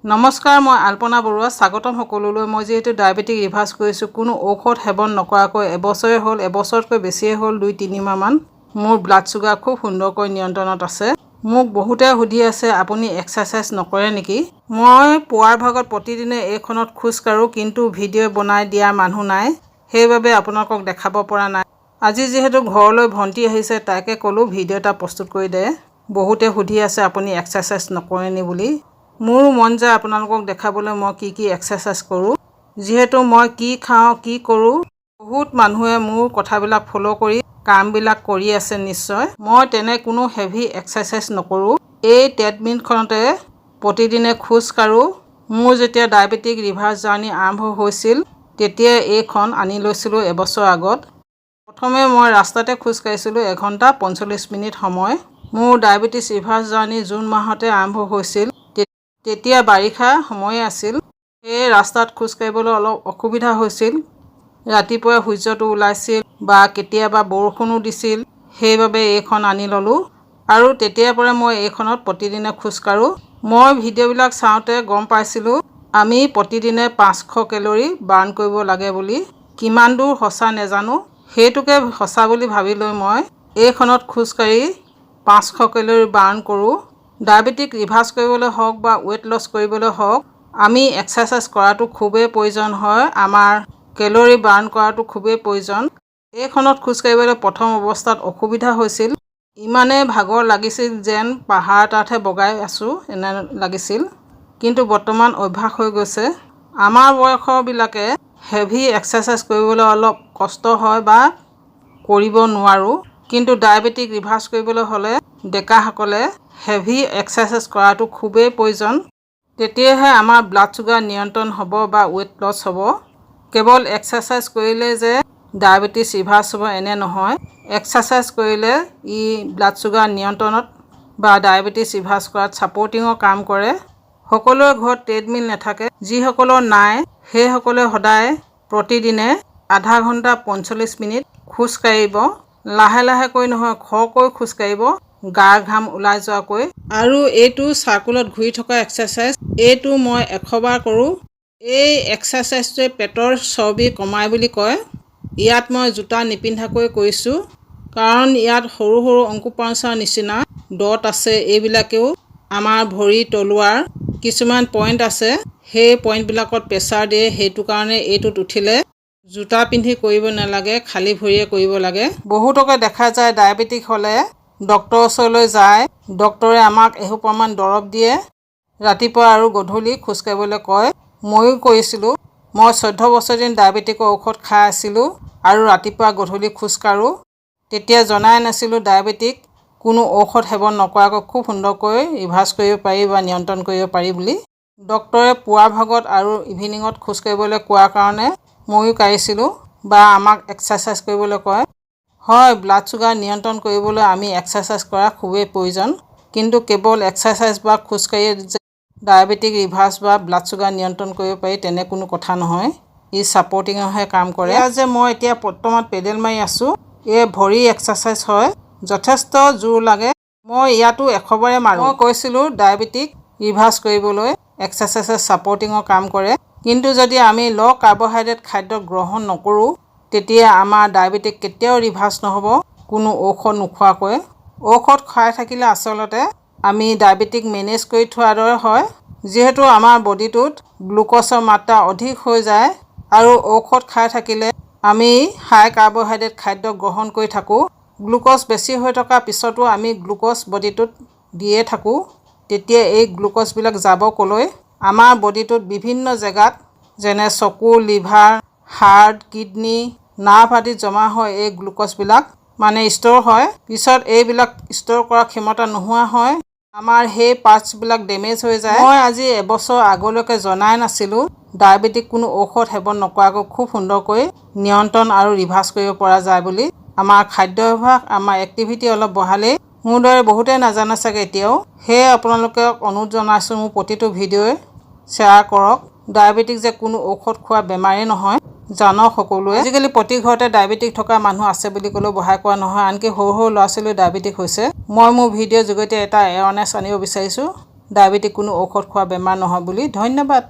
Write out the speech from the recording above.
নমস্কাৰ, মই আল্পনা বৰুৱা। স্বাগতম সকলোলৈ। মই যেহেতু ডায়েবেটিক ৰিভাৰ্ছ কৰিছোঁ, কোনো ঔষধ সেৱন নকৰাকৈ এবছৰে হ'ল, এবছৰতকৈ বেছিয়ে হ'ল, 2-3 মাহমান মোৰ ব্লাড চুগাৰ খুব সুন্দৰকৈ নিয়ন্ত্ৰণত আছে। মোক বহুতে সুধি আছে, আপুনি এক্সাৰচাইজ নকৰে নেকি? মই পুৱাৰ ভাগত প্ৰতিদিনে এইখনত খোজ কাঢ়োঁ, কিন্তু ভিডিঅ' বনাই দিয়া মানুহ নাই, সেইবাবে আপোনালোকক দেখাব পৰা নাই। আজি যিহেতু ঘৰলৈ ভণ্টি আহিছে, তাকে ক'লোঁ ভিডিঅ' এটা প্ৰস্তুত কৰি দে। বহুতে সুধি আছে, আপুনি এক্সাৰচাইজ নকৰে নি বুলি। মোৰো মন যায় আপোনালোকক দেখাবলৈ মই কি এক্সাৰচাইজ কৰোঁ। যিহেতু মই কি খাওঁ, কি কৰোঁ, বহুত মানুহে মোৰ কথাবিলাক ফ'ল' কৰি কামবিলাক কৰি আছে। নিশ্চয় মই তেনে কোনো হেভি এক্সাৰচাইজ নকৰোঁ। এই ট্ৰেডমিলখনতে প্ৰতিদিনে খোজ কাঢ়োঁ। মোৰ যেতিয়া ডায়েবেটিক ৰিভাৰ্ছ জাৰ্ণি আৰম্ভ হৈছিল, তেতিয়াই এইখন আনি লৈছিলোঁ এবছৰ আগত। প্ৰথমে মই ৰাস্তাতে খোজ কাঢ়িছিলোঁ 1 ঘণ্টা 45 মিনিট সময়। মোৰ ডায়েবেটিছ ৰিভাৰ্ছ জাৰ্ণি জুন মাহতে আৰম্ভ হৈছিল। তেতিয়া বাৰিষা সময় আছিল, সেয়ে ৰাস্তাত খোজ কাঢ়িবলৈ অলপ অসুবিধা হৈছিল। ৰাতিপুৱা সূৰ্যটো ওলাইছিল বা কেতিয়াবা বৰষুণো দিছিল, সেইবাবে এইখন আনি ল'লোঁ আৰু তেতিয়াৰ পৰা মই এইখনত প্ৰতিদিনে খোজ কাঢ়োঁ। মই ভিডিঅ'বিলাক চাওঁতে গম পাইছিলোঁ আমি প্ৰতিদিনে 500 কেলৰি বাৰ্ণ কৰিব লাগে বুলি। কিমান দূৰ সঁচা নেজানো, সেইটোকে সঁচা বুলি ভাবি লৈ মই এইখনত খোজ কাঢ়ি 500 কেলৰি বাৰ্ণ কৰোঁ। ডায়েবেটিক ৰিভাৰ্ছ কৰিবলৈ হওক বা ৱেইট লছ কৰিবলৈ হওক, আমি এক্সাৰচাইজ কৰাটো খুবেই প্ৰয়োজন হয়। আমাৰ কেলৰি বাৰ্ণ কৰাটো খুবেই প্ৰয়োজন। এইখনত খোজ কাঢ়িবলৈ প্ৰথম অৱস্থাত অসুবিধা হৈছিল। ইমানেই ভাগৰ লাগিছিল যেন পাহাৰ এটাতহে বগাই আছোঁ এনে লাগিছিল, কিন্তু বৰ্তমান অভ্যাস হৈ গৈছে। আমাৰ বয়সৰবিলাকে হেভি এক্সাৰচাইজ কৰিবলৈ অলপ কষ্ট হয় বা কৰিব নোৱাৰোঁ, কিন্তু ডায়েবেটিক ৰিভাৰ্ছ কৰিবলৈ হ'লে ডেকাসকলে হেভি এক্সাৰচাইজ কৰাটো খুবেই প্ৰয়োজন। তেতিয়াহে আমাৰ ব্লাড চুগাৰ নিয়ন্ত্ৰণ হ'ব বা ৱেইট লছ হ'ব। কেৱল এক্সাৰচাইজ কৰিলে যে ডায়েবেটিছ ৰিভাৰ্ছ হ'ব এনে নহয়। এক্সাৰচাইজ কৰিলে ই ব্লাড চুগাৰ নিয়ন্ত্ৰণত বা ডায়েবেটিছ ৰিভাৰ্ছ কৰাত ছাপৰ্টিঙৰ কাম কৰে। সকলোৰে ঘৰত ট্ৰেডমিল নাথাকে। যিসকলৰ নাই, সেইসকলে সদায় প্ৰতিদিনে আধা ঘণ্টা 45 মিনিট খোজ কাঢ়িব। লাহে লাহেকৈ নহয়, খৰকৈ খোজ কাঢ়িব, গাৰ ঘাম ওলাই যোৱাকৈ। আৰু এইটো চাৰ্কুলত ঘূৰি থকা এক্সাৰচাইজ। এইটো মই 100 বাৰ কৰোঁ। এই এক্সাৰচাইজটোৱে পেটৰ চৰ্বি কমায় বুলি কয়। ইয়াত মই জোতা নিপিন্ধাকৈ কৰিছোঁ, কাৰণ ইয়াত সৰু সৰু অংকুপাংচাৰ নিচিনা ডট আছে। এইবিলাকেও আমাৰ ভৰি তলুৱাৰ কিছুমান পইণ্ট আছে, সেই পইণ্টবিলাকত প্ৰেছাৰ দিয়ে। সেইটো কাৰণে এইটোত উঠিলে জোতা পিন্ধি কৰিব নালাগে, খালী ভৰিয়ে কৰিব লাগে। বহুতকে দেখা যায় ডায়েবেটিক হ'লে ডক্তৰৰ ওচৰলৈ যায়, ডক্তৰে আমাক এসোপামান দৰৱ দিয়ে, ৰাতিপুৱা আৰু গধূলি খোজ কাঢ়িবলৈ কয়। ময়ো কৰিছিলোঁ। মই 14 বছৰ দিন ডায়েবেটিকৰ ঔষধ খাই আছিলোঁ আৰু ৰাতিপুৱা গধূলি খোজ কাঢ়োঁ। তেতিয়া জনাই নাছিলোঁ ডায়েবেটিক কোনো ঔষধ সেৱন নকৰাকৈ খুব সুন্দৰকৈ ৰিভাৰ্ছ কৰিব পাৰি বা নিয়ন্ত্ৰণ কৰিব পাৰি বুলি। ডক্তৰে পুৱাৰ ভাগত আৰু ইভিনিঙত খোজ কাঢ়িবলৈ কোৱাৰ কাৰণে ময়ো কাঢ়িছিলোঁ বা আমাক এক্সাৰচাইজ কৰিবলৈ কয়। হয়, ব্লাড চুগাৰ নিয়ন্ত্ৰণ কৰিবলৈ আমি এক্সাৰচাইজ কৰা খুবেই প্ৰয়োজন, কিন্তু কেৱল এক্সাৰচাইজ বা খোজকাঢ়িয়ে যে ডায়েবেটিক ৰিভাৰ্ছ বা ব্লাড চুগাৰ নিয়ন্ত্ৰণ কৰিব পাৰি তেনে কোনো কথা নহয়। ই ছাপৰ্টিঙৰহে কাম কৰে। এয়া যে মই এতিয়া বৰ্তমান পেডেল মাৰি আছোঁ, এই ভৰি এক্সাৰচাইজ হয়, যথেষ্ট জোৰ লাগে। মই ইয়াতো 100 বাৰে মাৰোঁ। মই কৈছিলোঁ ডায়েবেটিক ৰিভাৰ্ছ কৰিবলৈ এক্সাৰচাইজে ছাপৰ্টিঙৰ কাম কৰে, কিন্তু যদি আমি ল' কাৰ্বহাইড্ৰেট খাদ্য গ্ৰহণ নকৰোঁ, তেতিয়া আমাৰ ডায়েবেটিক কেতিয়াও ৰিভাৰ্ছ নহ'ব কোনো ঔষধ নোখোৱাকৈ। ঔষধ খাই থাকিলে আচলতে আমি ডায়েবেটিক মেনেজ কৰি থোৱাৰ দৰে হয়। যিহেতু আমাৰ বডিটোত গ্লুক'জৰ মাত্ৰা অধিক হৈ যায় আৰু ঔষধ খাই থাকিলে আমি হাই কাৰ্বহাইড্ৰেট খাদ্য গ্ৰহণ কৰি থাকোঁ। গ্লুক'জ বেছি হৈ থকাৰ পিছতো আমি গ্লুক'জ বডিটোত দিয়ে থাকোঁ। তেতিয়া এই গ্লুক'জবিলাক যাব ক'লৈ? আমাৰ বডিটোত বিভিন্ন জেগাত যেনে চকু, লিভাৰ, হাৰ্ট, কিডনী, নাৰ্ভ আদিত জমা হয়। এই গ্লুক'জবিলাক মানে ষ্ট'ৰ হয়। পিছত এইবিলাক ষ্ট'ৰ কৰাৰ ক্ষমতা নোহোৱা হয়, আমাৰ সেই পাৰ্টছবিলাক ডেমেজ হৈ যায়। মই আজি এবছৰ আগলৈকে জনাই নাছিলোঁ ডায়েবেটিক কোনো ঔষধ সেৱন নকৰাকৈ খুব সুন্দৰকৈ নিয়ন্ত্ৰণ আৰু ৰিভাৰ্ছ কৰিব পৰা যায় বুলি। আমাৰ খাদ্যাভ্যাস, আমাৰ এক্টিভিটি অলপ বঢ়ালেই, মোৰ দৰে বহুতেই নাজানে চাগে এতিয়াও। সেয়ে আপোনালোকক অনুৰোধ জনাইছোঁ, মোৰ প্ৰতিটো ভিডিঅ'ই শ্বেয়াৰ কৰক। ডায়েবেটিক যে কোনো ঔষধ খোৱা বেমাৰেই নহয়, জানক সকলোৱে। আজিকালি প্ৰতি ঘৰতে ডায়েবেটিক থকা মানুহ আছে বুলি ক'লেও বঢ়াই কোৱা নহয়। আনকি সৰু সৰু ল'ৰা ছোৱালীও ডায়েবেটিক হৈছে। মই মোৰ ভিডিঅ'ৰ যোগেদি এটা এৱাৰনেছ আনিব বিচাৰিছোঁ। ডায়েবেটিক কোনো ঔষধ খোৱা বেমাৰ নহয় বুলি। ধন্যবাদ।